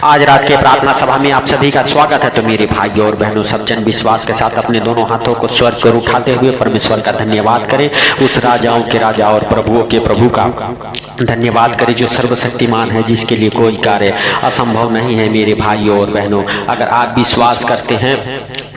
आज रात के प्रार्थना सभा में आप सभी का स्वागत है। तो मेरे भाइयों और बहनों, सब जन विश्वास के साथ अपने दोनों हाथों को स्वर्ग पर उठाते हुए परमेश्वर का धन्यवाद करें। उस राजाओं के राजा और प्रभुओं के प्रभु का धन्यवाद करें जो सर्वशक्तिमान है, जिसके लिए कोई कार्य असंभव नहीं है। मेरे भाइयों और बहनों, अगर आप विश्वास करते हैं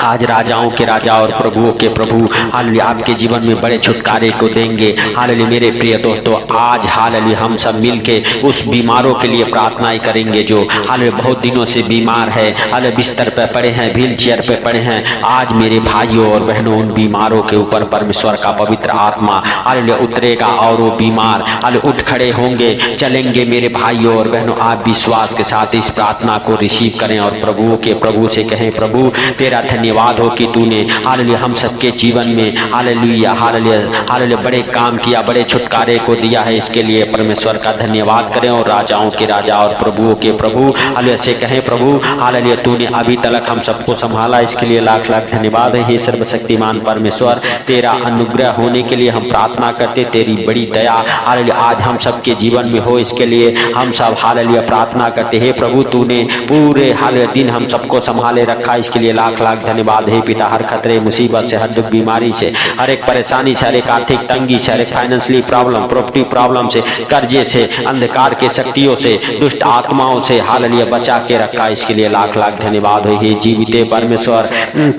आज राजाओं के राजा और प्रभुओं के प्रभु हालेलुया आपके जीवन में बड़े छुटकारे को देंगे। हालेलुया मेरे प्रिय दोस्तों, आज हालेलुया हम सब मिलके उस बीमारों के लिए प्रार्थनाएं करेंगे जो हालेलुया बहुत दिनों से बीमार है, हालेलुया बिस्तर पर पड़े हैं, व्हील चेयर पे पड़े हैं। आज मेरे भाइयों और बहनों, उन बीमारों के ऊपर परमेश्वर का पवित्र आत्मा हालेलुया उतरेगा और वो बीमार हालेलुया उठ खड़े होंगे, चलेंगे। मेरे भाइयों और बहनों, आप विश्वास के साथ इस प्रार्थना को रिसीव करें और प्रभुओं के प्रभु से कहें, प्रभु तेरा धन्यवाद हो कि तूने हालेलुया हम सबके जीवन में हालेलुया हालेलुया हालेलुया बड़े काम किया, बड़े छुटकारे को दिया है। इसके लिए परमेश्वर का धन्यवाद करें और राजाओं के राजा और प्रभुओं के प्रभु हालेलुया से कहें, प्रभु हालेलुया तूने अभी तक हम सबको संभाला, इसके लिए लाख लाख धन्यवाद है। हे सर्वशक्तिमान परमेश्वर, तेरा अनुग्रह होने के लिए हम प्रार्थना करते, तेरी बड़ी दया हालेलुया आज हम सबके जीवन में हो, इसके लिए हम सब हालेलुया प्रार्थना करते। हे प्रभु तूने पूरे हालेलुया दिन हम सबको संभाले रखा, इसके लिए लाख लाख धन्यवाद। हे पिता, हर खतरे मुसीबत से, हर दुख बीमारी से, हर एक परेशानी से, हर एक आर्थिक तंगी से, हर एक फाइनेंशियली प्रॉब्लम, प्रॉपर्टी प्रॉब्लम से, कर्जे से, अंधकार के शक्तियों से, दुष्ट आत्माओं से हालेलुया बचा के रखा, इसके लिए लाख लाख धन्यवाद हो। हे जीवित परमेश्वर,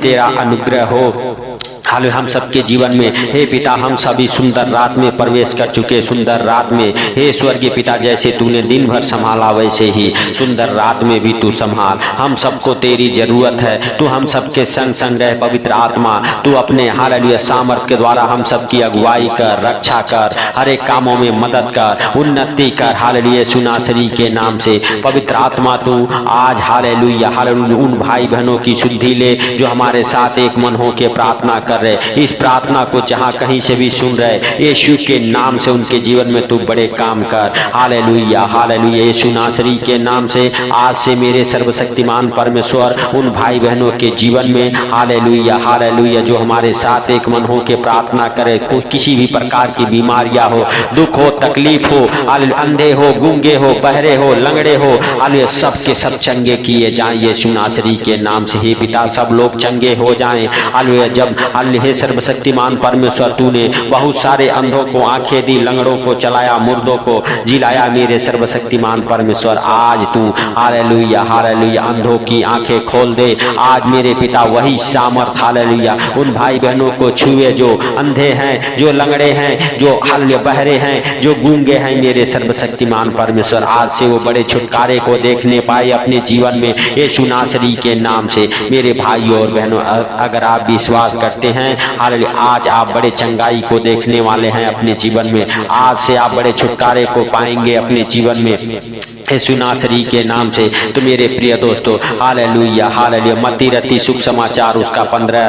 तेरा अनुग्रह हो हालेलुया हम सबके जीवन में। हे पिता, हम सभी सुंदर रात में प्रवेश कर चुके, सुंदर रात में हे स्वर्गीय पिता, जैसे तूने दिन भर संभाला वैसे ही सुंदर रात में भी तू संभाल। हम सबको तेरी जरूरत है, तू हम सबके संग संग रह। पवित्र आत्मा तू अपने हालेलुया सामर्थ के द्वारा हम सबकी अगुवाई कर, रक्षा कर, हर एक कामों में मदद कर, उन्नति कर। हालेलुया सुनासरी के नाम से पवित्र आत्मा तू आज हालेलुया हालेलुया उन भाई बहनों की शुद्धि ले जो हमारे साथ एक मन हो के प्रार्थना कर रहे। इस प्रार्थना को जहां कहीं से भी सुन रहे, यीशु के नाम से उनके जीवन में तू बड़े काम कर। हालेलुया हालेलुया यीशु नासरी के नाम से आज से मेरे सर्वशक्तिमान परमेश्वर उन भाई बहनों के जीवन में हालेलुया हालेलुया जो हमारे साथ एक मन हो के प्रार्थना करे, किसी भी प्रकार की बीमारियां हो, दुख हो, तकलीफ हो, अंधे हो, गूंगे हो, बहरे हो, लंगड़े हो, हालेलुया सबके सब चंगे किए जाएं यीशु नासरी के नाम से। हे पिता, सब लोग चंगे हो जाएं। हालेलुया जब हे सर्वशक्तिमान परमेश्वर तूने बहुत सारे अंधों को आंखें दी, लंगड़ों को चलाया, मुर्दों को जिलाया। मेरे सर्वशक्तिमान परमेश्वर आज तू हालेलुया हालेलुया अंधों की आंखें खोल दे। आज मेरे पिता वही सामर्थ हालेलुया उन भाई बहनों को छुए जो अंधे हैं, जो लंगड़े हैं, जो हालेलुया बहरे हैं, जो गूंगे हैं। मेरे सर्वशक्तिमान परमेश्वर आज से वो बड़े छुटकारे को देखने पाए अपने जीवन में यीशु नासरी के नाम से। मेरे भाइयों और बहनों, अगर आप विश्वास करते हैं हालेलुया आज आप बड़े चंगाई को देखने वाले हैं अपने जीवन में। आज से आप बड़े छुटकारे को पाएंगे अपने जीवन में यीशु नासरी के नाम से। तो मेरे प्रिय दोस्तों हालेलुया हालेलुया मत्ती रत्ती सुख समाचार उसका 15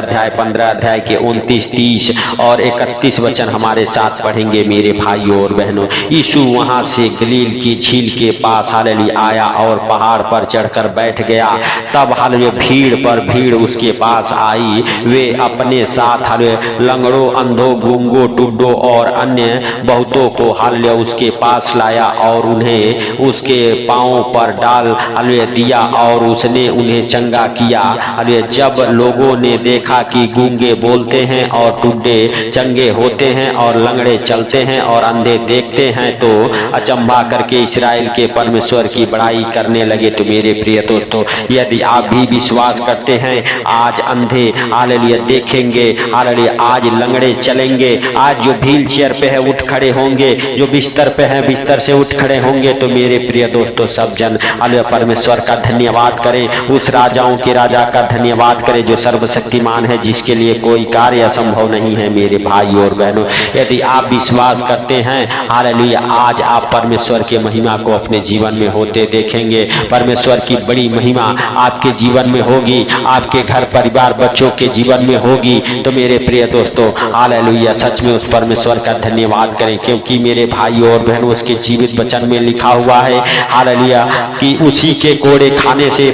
अध्याय के 29, 30 और 31 वचन हमारे साथ पढ़ेंगे। मेरे भाइयों और बहनों, यीशु वहां से गलील की झील के पास हालेलुया आया और पहाड़ पर चढ़कर बैठ गया। तब हालेलुया भीड़ पर भीड़ उसके पास आई। वे अपने साथ हालेलुया लंगड़ों, अंधों, गूंगों, टुड्डों और अन्य बहुतों को हालेलुया उसके पास लाया और उन्हें उसके पांवों पर डाल हालेलुया दिया और उसने उन्हें चंगा किया। हालेलुया जब लोगों ने देखा कि गूंगे बोलते हैं और टुड्डे चंगे होते हैं और लंगड़े चलते हैं और अंधे देखते हैं, तो अचंभा करके इस्राएल के परमेश्वर की बड़ाई करने लगे। तो मेरे प्रिय दोस्तों, यदि आप भी विश्वास करते हैं आज अंधे हालेलुया देखेंगे, हालेलुया आज लंगड़े चलेंगे, आज जो व्हील चेयर पे है उठ खड़े होंगे, जो बिस्तर पे है बिस्तर से उठ खड़े होंगे। तो मेरे प्रिय दोस्तों, सब जन हालेलुया परमेश्वर का धन्यवाद करें, उस राजाओं के राजा का धन्यवाद करें जो सर्वशक्तिमान है, जिसके लिए कोई कार्य असंभव नहीं है। मेरे भाइयों और बहनों, यदि आप विश्वास करते हैं हालेलुया आज आप परमेश्वर के महिमा को अपने जीवन में होते देखेंगे। परमेश्वर की बड़ी महिमा आपके जीवन में होगी, आपके घर परिवार बच्चों के जीवन में होगी। तो मेरे प्रिय दोस्तों हालेलुया सच में उस परमेश्वर का धन्यवाद करें, क्योंकि मेरे भाइयों और बहनों उसके जीवित वचन में लिखा हुआ है हालेलुया कि उसी के कोड़े खाने से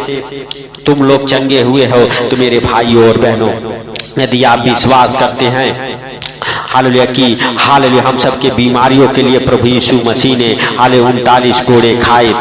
तुम लोग चंगे हुए हो। तो मेरे भाइयों और बहनों, यदि आप विश्वास करते हैं हालेलुया कि हालेलुया हम सबके बीमारियों के लिए प्रभु यीशु मसीह ने हालेलुया 39 कोड़े खाए,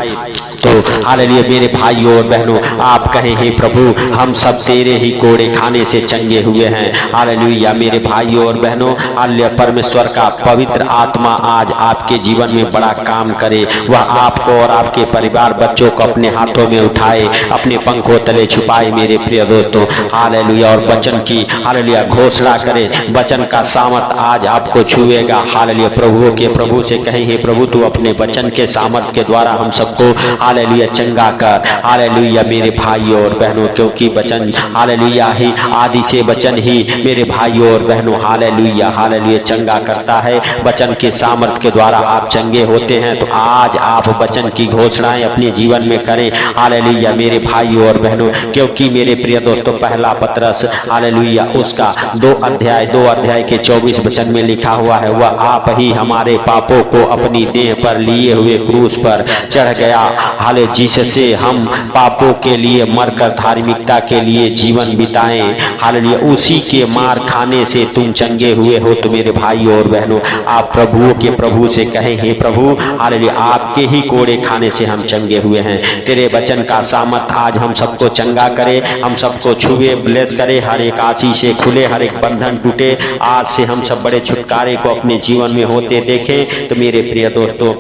तो हालेलुया मेरे भाइयों और बहनों, आप कहें हे प्रभु हम सब तेरे ही कोड़े खाने से चंगे हुए हैं। हालेलुया मेरे भाइयों और बहनों, हालेलुया परमेश्वर का पवित्र आत्मा आज आपके जीवन में बड़ा काम करे। वह आपको और आपके परिवार बच्चों को अपने हाथों में उठाए, अपने पंखों तले छुपाए मेरे प्रिय दोस्तों। हालेलुया और वचन की हालेलुया घोषणा करे, वचन का सामर्थ आज आपको छुएगा। हालेलुया प्रभुओं के प्रभु से कहें हे प्रभु तू अपने वचन के सामर्थ के द्वारा हम सबको हालेलुया चंगा कर। हालेलुया मेरे भाइयों और बहनों, क्योंकि वचन हालेलुया ही आदि से वचन ही मेरे भाइयों और बहनों हालेलुया हालेलुया चंगा करता है। वचन के सामर्थ के द्वारा आप चंगे होते हैं। तो आज आप वचन की घोषणाएं अपने जीवन में करें। हालेलुया मेरे भाइयों और बहनों, क्योंकि मेरे प्रिय दोस्तों पहला पतरस हालेलुया उसका 2 अध्याय के 24 वचन में लिखा हुआ है, वह आप ही हमारे पापों को अपनी देह पर लिए हुए क्रूस पर चढ़ गया। हाले जिससे हम पापों के लिए मरकर धार्मिकता के लिए जीवन बिताएं। हालेलुया उसी के मार खाने से तुम चंगे हुए हो। तो मेरे भाइयों और बहनों, आप प्रभुओं के प्रभु से कहें हे प्रभु हालेलुया आपके ही कोड़े खाने से हम चंगे हुए हैं। तेरे वचन का सामर्थ आज हम सबको चंगा करे, हम सबको छुए, ब्लेस करे, हर एक आशीष से खुले, हर एक बंधन टूटे। आज से हम सब बड़े छुटकारे को अपने जीवन में होते देखें। तो मेरे प्रिय दोस्तों,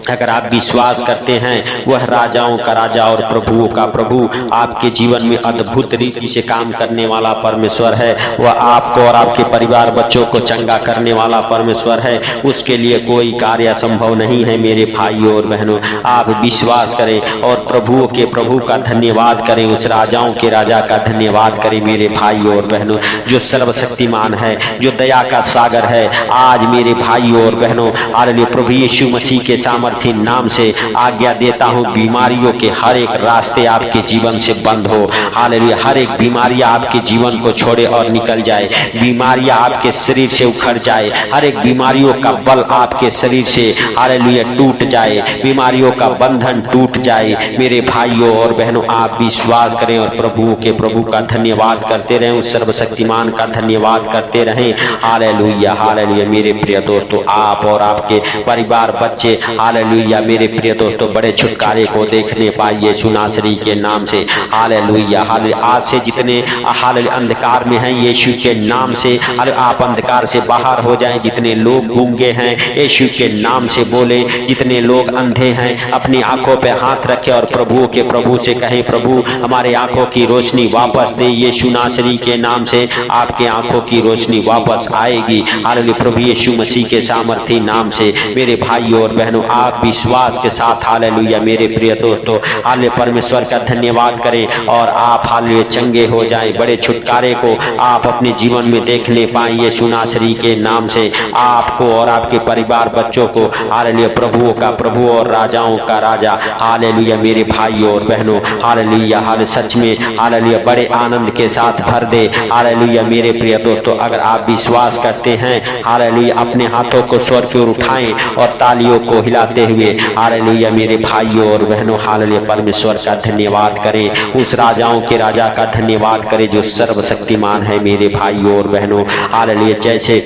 अगर आप विश्वास करते हैं वह राजाओं का राजा और प्रभुओं का प्रभु आपके जीवन में अद्भुत रीति से काम करने वाला परमेश्वर है, वह आपको और आपके परिवार बच्चों को चंगा करने वाला परमेश्वर है, उसके लिए कोई कार्य असंभव नहीं है। मेरे भाइयों और बहनों, आप विश्वास करें और प्रभुओं के प्रभु का धन्यवाद करें, उस राजाओं के राजा का धन्यवाद करें। मेरे भाइयों और बहनों, जो सर्वशक्तिमान है, जो दया का सागर है, आज मेरे भाइयों और बहनों हालेलुया प्रभु यीशु मसीह के सामर्थी नाम से आज्ञा देता हूं, बीमारियों के हर एक रास्ते आपके जीवन से बंद हो। हालेलुया हर एक बीमारियां आपके जीवन को छोड़े और निकल जाए, बीमारियां आपके शरीर से उखड़ जाए, हर एक बीमारियों का बल आपके शरीर से हालेलुया टूट जाए, बीमारियों का बंधन टूट जाए। मेरे भाइयों और बहनों, आप विश्वास करें और प्रभु के प्रभु का धन्यवाद करते रहें, उस सर्वशक्तिमान का धन्यवाद करते रहें। हालेलुया हालेलुया मेरे प्रिय दोस्तों, आप और आपके परिवार बच्चे हालेलुया मेरे प्रिय दोस्तों बड़े छुटकारे को देखने पाइए यीशु नासरी के नाम से। हालेलुया हालेलुया आज से जितने हालेलुया अंधकार में हैं यीशु के नाम से आप अंधकार से बाहर हो जाएं। जितने लोग गूंगे हैं यीशु के नाम से बोले, जितने लोग अंधे हैं अपनी आंखों पे हाथ रखें और प्रभु के प्रभु से कहें प्रभु हमारे आंखों की रोशनी वापस दे। यीशु नासरी के नाम से आपके आंखों की रोशनी वापस आएगी। हालेलुया प्रभु यीशु मसीह के सामर्थी नाम से मेरे भाइयों और बहनों, आप विश्वास के साथ हालेलुया मेरे प्रिय दोस्तों हालेलुया परमेश्वर का धन्यवाद करें और आप हालेलुया चंगे हो जाएं। बड़े छुटकारे को आप अपने जीवन में देखने पाएं यीशु नासरी के नाम से। आपको और आपके परिवार बच्चों को हालेलुया प्रभुओं का प्रभु और राजाओं का राजा हालेलुया मेरे भाइयों और बहनों हालेलुया हालेलुया सच में हालेलुया बड़े आनंद के साथ भर दे। हालेलुया मेरे प्रिय दोस्तों, अगर आप विश्वास करते हैं हालेलुया अपने हाथों को स्वर की ओर उठाएं और तालियों को हिलाते हुए हालेलुया मेरे भाइयों और बहनों हालेलुया परमेश्वर का धन्यवाद करें, उस राजाओं के राजा का धन्यवाद करें जो सर्वशक्तिमान है। मेरे भाइयों और बहनों हालेलुया जैसे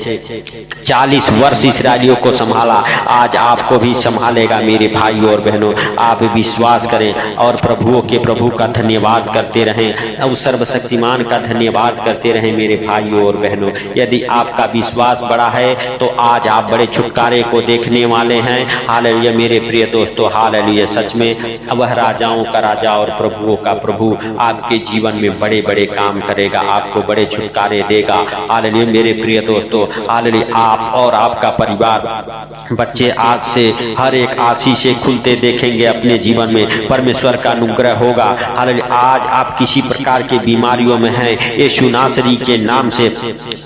40 वर्ष इस्राएलियों को संभाला, आज आपको भी संभालेगा। मेरे भाइयों और बहनों, आप विश्वास करें और प्रभुओं के प्रभु का धन्यवाद करते रहें, उस सर्वशक्तिमान का धन्यवाद करते रहें। मेरे भाइयों और बहनों, यदि आपका विश्वास बड़ा है तो आज आप बड़े छुटकारे को देखने वाले हैं। हालेलुया मेरे प्रिय दोस्तों हालेलुया सच में वह राजाओं का राजा और प्रभुओं का प्रभु आपके जीवन में बड़े बड़े काम करेगा, आपको बड़े छुटकारे देगा। हालेलुया मेरे प्रिय दोस्तों हालेलुया आप और आपका परिवार बच्चे आज से हर एक आशीष से खुलते देखेंगे अपने जीवन में, परमेश्वर का अनुग्रह होगा। हालेलुया आज आप किसी प्रकार की बीमारियों में हैं, यीशु नासरी के नाम से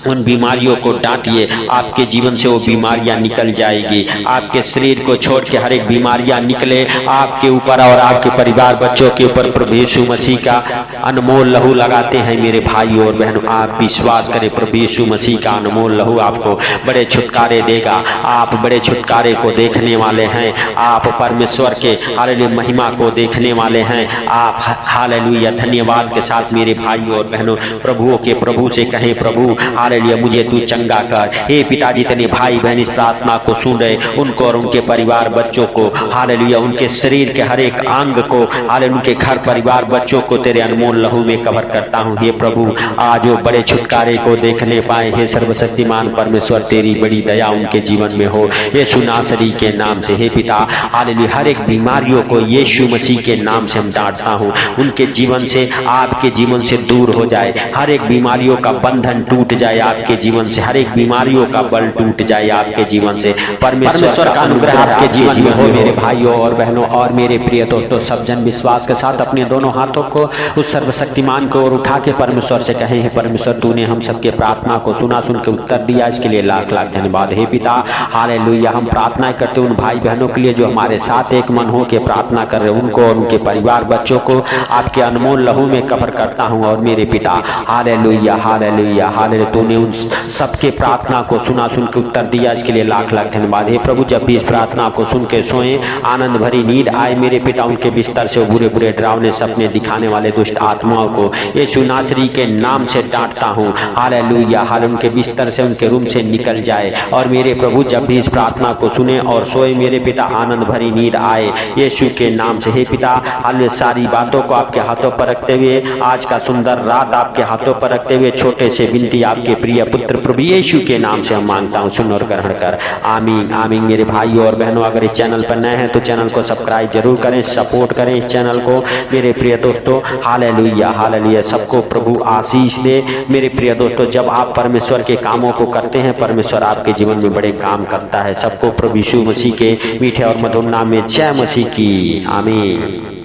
उन बीमारियों को डांटिए, आपके जीवन से वो बीमारियां निकल जाएगी। आपके शरीर को छोड़ के हर एक बीमारियां निकले आपके ऊपर और आपके परिवार बच्चों के ऊपर प्रभु यीशु मसीह का अनमोल लहू लगाते हैं। मेरे भाइयों और बहनों, आप विश्वास करें प्रभु यीशु मसीह का अनमोल लहू आपको बड़े छुटकारे देगा। आप बड़े छुटकारे को देखने वाले हैं, आप परमेश्वर के हालेलुया महिमा को देखने वाले हैं। आप हालेलुया धन्यवाद के साथ मेरे भाइयों और बहनों प्रभुओं के प्रभु से कहें प्रभु हालेलुया मुझे तू चंगा कर। हे पिता, जितने भाई बहन इस प्रार्थना को सुन रहे उनको और उनके परिवार बच्चों को हालेलुया उनके शरीर शरीर के हर एक अंग को, हालेलुया, उनके घर परिवार बच्चों को तेरे अनमोल लहू में कवर करता हूँ। हे प्रभु, आज वो बड़े छुटकारे को देखने पाए। हे सर्वशक्तिमान परमेश्वर, तेरी बड़ी दया उनके जीवन में हो यीशु नासरी के नाम से। हे पिता, हालेलुया, हर एक बीमारियों को यीशु मसीह के नाम से हम डांटता हूँ, उनके जीवन से, आपके जीवन से दूर हो जाए। हर एक बीमारियों का बंधन टूट जाए आपके जीवन से, हर एक बीमारियों का बल टूट जाए आपके जीवन से। परमेश्वर का अनुग्रह आपके जीवन में हो। मेरे भाइयों और बहनों और मेरे प्रिय दोस्तों, सब जन विश्वास के साथ अपने दोनों हाथों को उस सर्वशक्तिमान को और उठा के परमेश्वर से कहें, हे परमेश्वर, तूने हम सबके प्रार्थना को सुना, सुन के उत्तर दिया, इसके लिए लाख लाख धन्यवाद। हे पिता, हालेलुया, हम प्रार्थना करते उन भाई बहनों के लिए जो हमारे साथ एक मन हो के प्रार्थना कर रहे, उनको और उनके परिवार बच्चों को आपके अनमोल लहू में कवर करता हूँ। और मेरे पिता, हालेलुया हालेलुया हालेलुया, तूने उन सबके प्रार्थना को सुना, सुन के उत्तर दिया, इसके लिए लाख लाख धन्यवाद। हे प्रभु, जब भी इस प्रार्थना को सुन के सोए, आनंद भरी नींद आए मेरे पिता, उनके बिस्तर से बुरे बुरे डरावने सपने दिखाने वाले दुष्ट आत्माओं को यीशु नासरी के नाम से डांटता हूँ। हालेलुया हालेलुया, उनके बिस्तर से, उनके रूम से निकल जाए। और मेरे प्रभु, जब भी इस प्रार्थना को सुने और सोए मेरे पिता, आनंद भरी नींद आए यीशु के नाम से। हे पिता, हालेलुया, सारी बातों को आपके हाथों पर रखते हुए, आज का सुंदर रात आपके हाथों पर रखते हुए, छोटे से विनती आपके प्रिय पुत्र प्रभु यीशु के नाम से हम मांगता हूँ, सुन और ग्रहण कर। आमीन आमीन। मेरे भाइयों और बहनों, अगर इस चैनल पर नए हैं तो चैनल को सब्सक्राइब जरूर करें, सपोर्ट करें इस चैनल को। मेरे प्रिय दोस्तों, हालेलुया हालेलुया, सबको प्रभु आशीष दे। मेरे प्रिय दोस्तों, जब आप परमेश्वर के कामों को करते हैं, परमेश्वर आपके जीवन में बड़े काम करता है। सबको प्रभु यीशु मसीह के मीठे और मधुर नाम में जय मसीह की। आमीन।